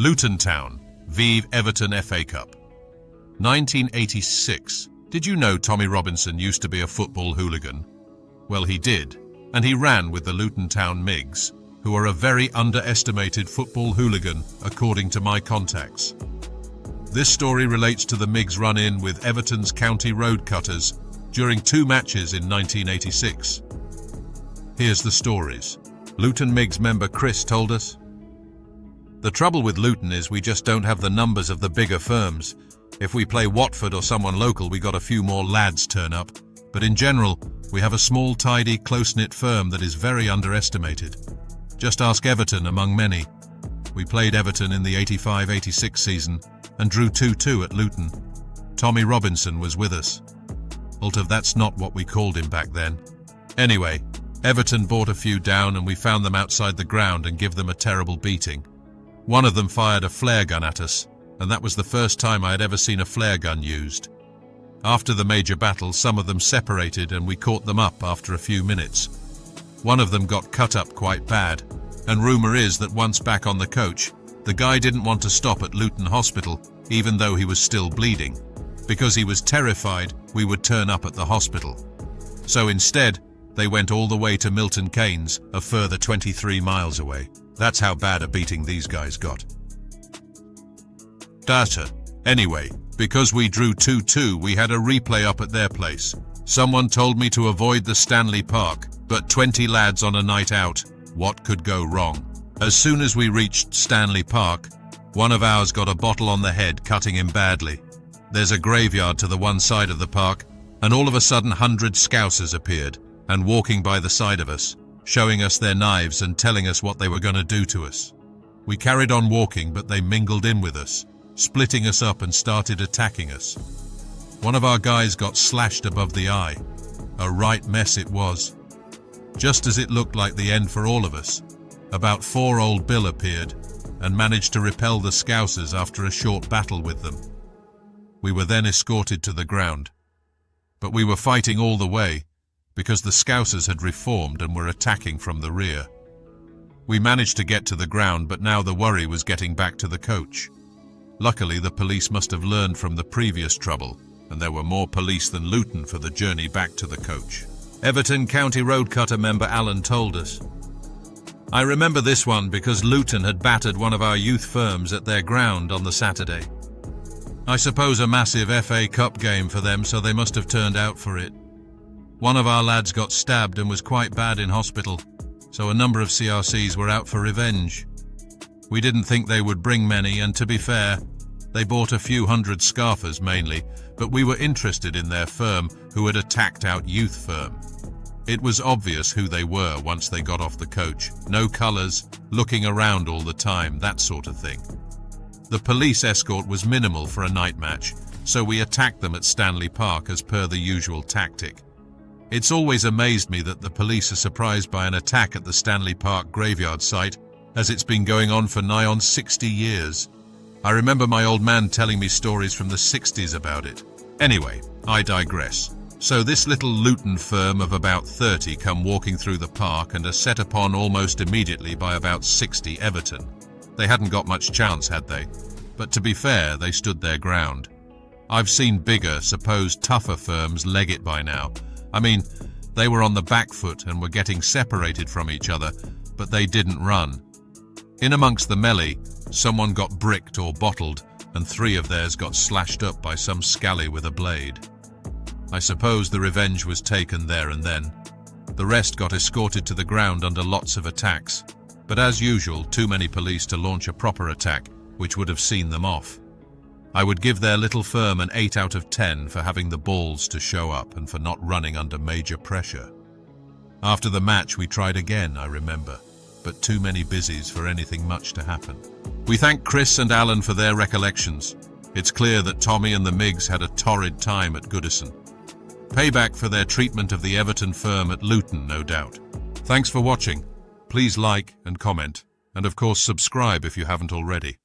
Luton Town, v Everton FA Cup. 1986. Did you know Tommy Robinson used to be a football hooligan? Well, he did, and he ran with the Luton Town MIGs, who are a very underestimated football hooligan, according to my contacts. This story relates to the MIGs run-in with Everton's County Road Cutters during 2 matches in 1986. Here's the stories. Luton MIGs member Chris told us, "The trouble with Luton is we just don't have the numbers of the bigger firms. If we play Watford or someone local, we got a few more lads turn up. But in general, we have a small, tidy, close-knit firm that is very underestimated. Just ask Everton among many. We played Everton in the 85-86 season and drew 2-2 at Luton. Tommy Robinson was with us. Although that's not what we called him back then. Anyway, Everton brought a few down and we found them outside the ground and give them a terrible beating. One of them fired a flare gun at us, and that was the first time I had ever seen a flare gun used. After the major battle, some of them separated and we caught them up after a few minutes. One of them got cut up quite bad, and rumour is that once back on the coach, the guy didn't want to stop at Luton Hospital, even though he was still bleeding, because he was terrified we would turn up at the hospital. So instead, they went all the way to Milton Keynes, a further 23 miles away. That's how bad a beating these guys got. Data. Anyway, because we drew 2-2, we had a replay up at their place. Someone told me to avoid the Stanley Park, but 20 lads on a night out, what could go wrong? As soon as we reached Stanley Park, one of ours got a bottle on the head, cutting him badly. There's a graveyard to the one side of the park, and all of a sudden 100 Scousers appeared, and walking by the side of us, showing us their knives and telling us what they were going to do to us. We carried on walking, but they mingled in with us, splitting us up and started attacking us. One of our guys got slashed above the eye. A right mess it was. Just as it looked like the end for all of us, about 4 old Bill appeared and managed to repel the Scousers after a short battle with them. We were then escorted to the ground. But we were fighting all the way, because the Scousers had reformed and were attacking from the rear. We managed to get to the ground, but now the worry was getting back to the coach. Luckily, the police must have learned from the previous trouble, and there were more police than Luton for the journey back to the coach. Everton County Road Cutter member Alan told us, "I remember this one because Luton had battered one of our youth firms at their ground on the Saturday. I suppose a massive FA Cup game for them, so they must have turned out for it. One of our lads got stabbed and was quite bad in hospital, so a number of CRCs were out for revenge. We didn't think they would bring many, and to be fair, they bought a few hundred scarfers mainly, but we were interested in their firm who had attacked our youth firm. It was obvious who they were once they got off the coach. No colours, looking around all the time, that sort of thing. The police escort was minimal for a night match, so we attacked them at Stanley Park as per the usual tactic. It's always amazed me that the police are surprised by an attack at the Stanley Park graveyard site, as it's been going on for nigh on 60 years. I remember my old man telling me stories from the 60s about it. Anyway, I digress. So this little Luton firm of about 30 come walking through the park and are set upon almost immediately by about 60 Everton. They hadn't got much chance, had they? But to be fair, they stood their ground. I've seen bigger, supposed tougher firms leg it by now. I mean, they were on the back foot and were getting separated from each other, but they didn't run. In amongst the melee, someone got bricked or bottled, and 3 of theirs got slashed up by some scally with a blade. I suppose the revenge was taken there and then. The rest got escorted to the ground under lots of attacks, but as usual, too many police to launch a proper attack, which would have seen them off. I would give their little firm an 8 out of 10 for having the balls to show up and for not running under major pressure. After the match, we tried again, I remember, but too many busies for anything much to happen. We thank Chris and Alan for their recollections. It's clear that Tommy and the MIGs had a torrid time at Goodison. Payback for their treatment of the Everton firm at Luton, no doubt. Thanks for watching. Please like and comment, and of course subscribe if you haven't already.